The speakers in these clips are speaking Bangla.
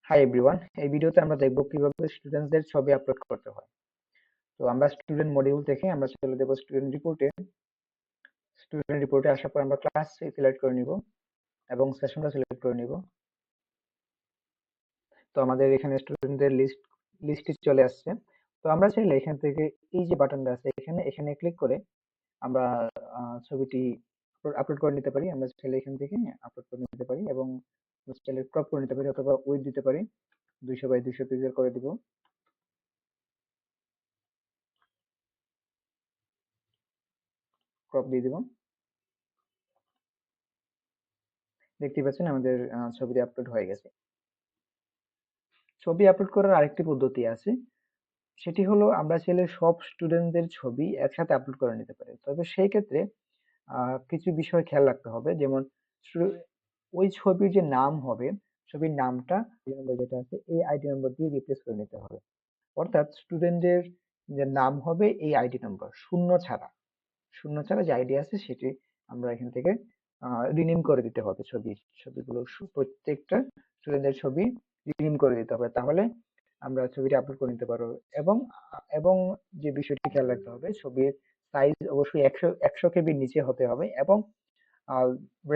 হাই এভরিওয়ান, এই ভিডিওতে আমরা দেখব কিভাবে স্টুডেন্টসদের ছবি আপলোড করতে হয়। তো আমরা স্টুডেন্ট মডিউল থেকে আমরা চলে যাব স্টুডেন্ট রিপোর্টে আসার পর আমরা ক্লাস সিলেক্ট করে নিব এবং সেশনটা সিলেক্ট করে নিব। তো আমাদের এখানে স্টুডেন্টদের লিস্টটি চলে আসছে। তো আমরা চাইলে এখান থেকে এই যে বাটনটা আছে এখানে এখানে ক্লিক করে আমরা ছবিটি আপলোড করে নিতে পারি। আমরা চাইলে এখান থেকে আপলোড করে নিতে পারি এবং চাইলে ক্রপ করে নিতে পারি অথবা উইডথ দিতে পারি। 200 বাই 200 পিক্সেল করে দিব। ক্রপ দিয়ে দিব। দেখতে পাচ্ছেন আমাদের ছবিটি আপলোড হয়ে গেছে। ছবি আপলোড করার আরেকটি পদ্ধতি আছে, সেটি হলো আমরা চাইলে সব স্টুডেন্টদের ছবি একসাথে আপলোড করে নিতে পারি। তবে সেই ক্ষেত্রে কিছু বিষয় খেয়াল রাখতে হবে, যেমন ওই ছবির যে নাম হবে, ছবির নামটা নম্বর যেটা আছে এই আইডি নম্বর দিয়ে রিপ্লেস করে নিতে হবে। অর্থাৎ স্টুডেন্টের যে নাম হবে এই আইডি নম্বর শূন্য ছাড়া যে আইডি আছে সেটি আমরা এখান থেকে রিনেম করে দিতে হবে। ছবিগুলো প্রত্যেকটা স্টুডেন্টের ছবি রিনেম করে দিতে হবে, তাহলে আমরা ছবিটি আপলোড করে নিতে পারবো। এবং এবং যে বিষয়টি খেয়াল রাখতে হবে, ছবির সাইজ অবশ্যই 100 কেবির নিচে হতে হবে এবং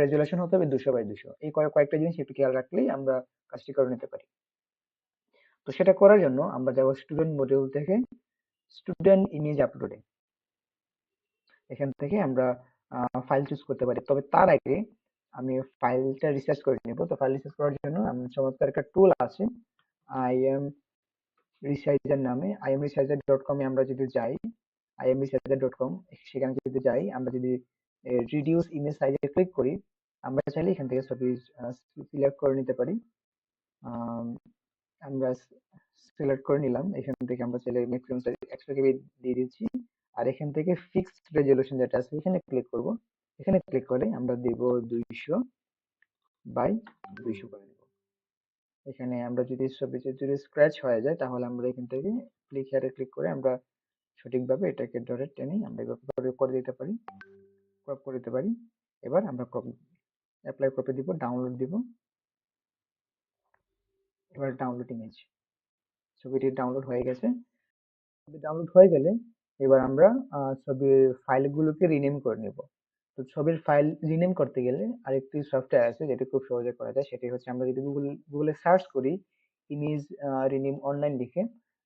রেজুলেশন হতে হবে 200 বাই 200। এই কয়েকটা জিনিস একটু খেয়াল রাখলেই আমরা কাজটি করে নিতে পারি। তো সেটা করার জন্য আমরা যাবো স্টুডেন্ট মডিউল থেকে স্টুডেন্ট ইমেজ আপলোডে। এখান থেকে আমরা ফাইল চুজ করতে পারি, তবে তার আগে আমি ফাইলটা রিসার্চ করে নিব। তো ফাইল রিসার্চ করার জন্য আমার চমৎকার একটা টুল আছে, আই এম রিসার্চার নামে। imresearcher.com এ আমরা যদি যাই, imresearcher.com, সেখানে যদি যাই, আমরা যদি রিডিউস ইমেজ সাইজে ক্লিক করি, আমরা চাইলে এখান থেকে ছবি সিলেক্ট করে নিতে পারি। আম, আমরা সিলেক্ট করে নিলাম। এখান থেকে আমরা চাইলে ম্যাক্সিমাম সাইজ 100 কেবি দিয়ে দিচ্ছি। আর এখান থেকে ফিক্সড রেজলিউশন যেটা আছে এখানে ক্লিক করব। এখানে ক্লিক করে আমরা দিব 200 বাই 200 করে দিব। এখানে আমরা যদি ছবিতে যদি স্ক্র্যাচ হয়ে যায় তাহলে আমরা এখান থেকে ক্লিক হিয়ারে ক্লিক করে আমরা সঠিকভাবে এটাকে ধরে টেনে আমরা এভাবে করে দিতে পারি, ক্রপ করে দিতে পারি। এবার আমরা ক্রপ অ্যাপ্লাই ক্রপে দিব, ডাউনলোড দিব। এবার ডাউনলোড ইমেজ, ছবিটি ডাউনলোড হয়ে গেছে। ছবি ডাউনলোড হয়ে গেলে এবার আমরা ছবির ফাইলগুলোকে রিনেম করে নিব। তো ছবির ফাইল রিনেম করতে গেলে আরেকটি সফটওয়্যার আছে যেটি খুব সহজে করা যায়, সেটি হচ্ছে আমরা যদি গুগলে সার্চ করি ইমেজ রিনেম অনলাইন লিখে,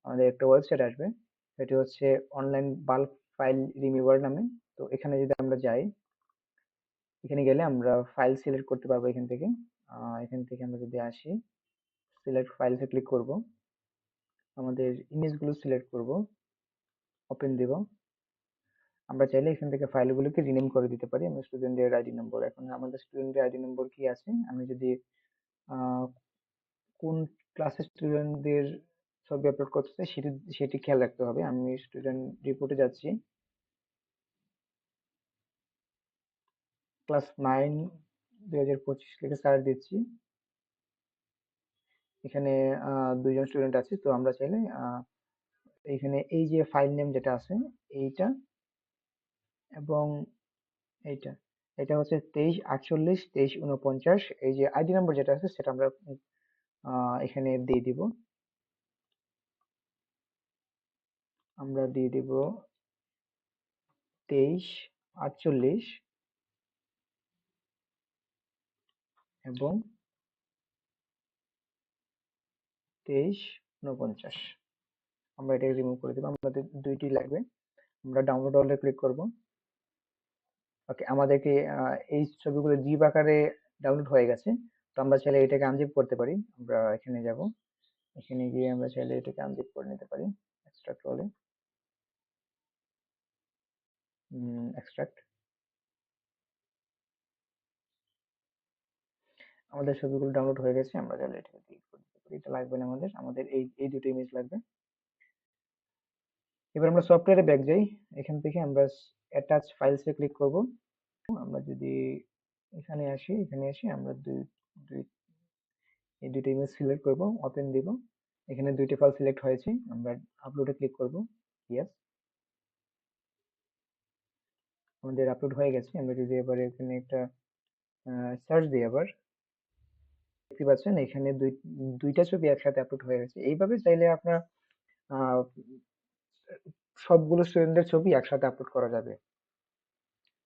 আমাদের একটা ওয়েবসাইট আসবে, সেটি হচ্ছে অনলাইন বাল্ক ফাইল রিমুভার নামে। তো এখানে যদি আমরা যাই, এখানে গেলে আমরা ফাইল সিলেক্ট করতে পারবো। এখান থেকে আমরা যদি আসি, সিলেক্ট ফাইলসে ক্লিক করব, আমাদের ইমেজগুলো সিলেক্ট করব, ওপেন দিব। আমরা চাইলে এখান থেকে ফাইলগুলোকে রিনেম করে দিতে পারি। আমরা স্টুডেন্টের আইডি নম্বর, এখন আমাদের স্টুডেন্টের আইডি নম্বর কি আছে, আমি যদি আহ, কোন ক্লাসের স্টুডেন্টদের ছবি আপলোড করতে চাই সেটি সেটি খেয়াল রাখতে হবে। আমি স্টুডেন্ট রিপোর্টে যাচ্ছি, ক্লাস 9 2025 লিখে সার্চ দিচ্ছি। এখানে দুইজন স্টুডেন্ট আছে। তো আমরা চাইলে এখানে এই যে ফাইল নেম যেটা আছে এইটা এবং এইটা, এটা হচ্ছে 2348 2349, এই যে আইডি নাম্বার যেটা আছে সেটা আমরা এখানে দিয়ে দিব। আমরা দিয়ে দিব 2348 এবং 2349। আমরা এটাকে রিমুভ করে দেবো, আমাদের দুইটি লাগবে। আমরা ডাউনলোড অলে ক্লিক করব। ওকে, আমাদেরকে এই ছবিগুলো জিপ আকারে ডাউনলোড হয়ে গেছে। তো আমরা চাইলে এটাকে আনজিপ করতে পারি। আমরা এখানে যাব, এখানে গিয়ে আমরা চাইলে এটাকে আনজিপ করে নিতে পারি। এক্সট্রাক্ট হলে এক্সট্রাক্ট, আমাদের ছবিগুলো ডাউনলোড হয়ে গেছে। আমরা চাইলে এটাকে ডিলিট করে দিতে পারি, এটা লাগবে না আমাদের, আমাদের এই এই দুটো ইমেজ লাগবে। এবার আমরা সফটওয়্যারে ব্যাক যাই, এখান থেকে আমরা অ্যাটাচ ফাইলসে ক্লিক করব। আমরা যদি এখানে আসি, এখানে এসে আমরা দুই এই দুটো ইমেজ সিলেক্ট করব, ওপেন দিব। এখানে দুইটি ফাইল সিলেক্ট হয়েছে, আমরা আপলোডে ক্লিক করব। ইয়েস, আমাদের আপলোড হয়ে গেছে। আমরা যদি এবার এখানে একটা সার্চ দিই, আবার দেখতে পাচ্ছেন এখানে দুইটা ছবি একসাথে আপলোড হয়ে গেছে। এইভাবে চাইলে আপনার আহ সবগুলো স্টুডেন্টদের ছবি একসাথে আপলোড করা যাবে।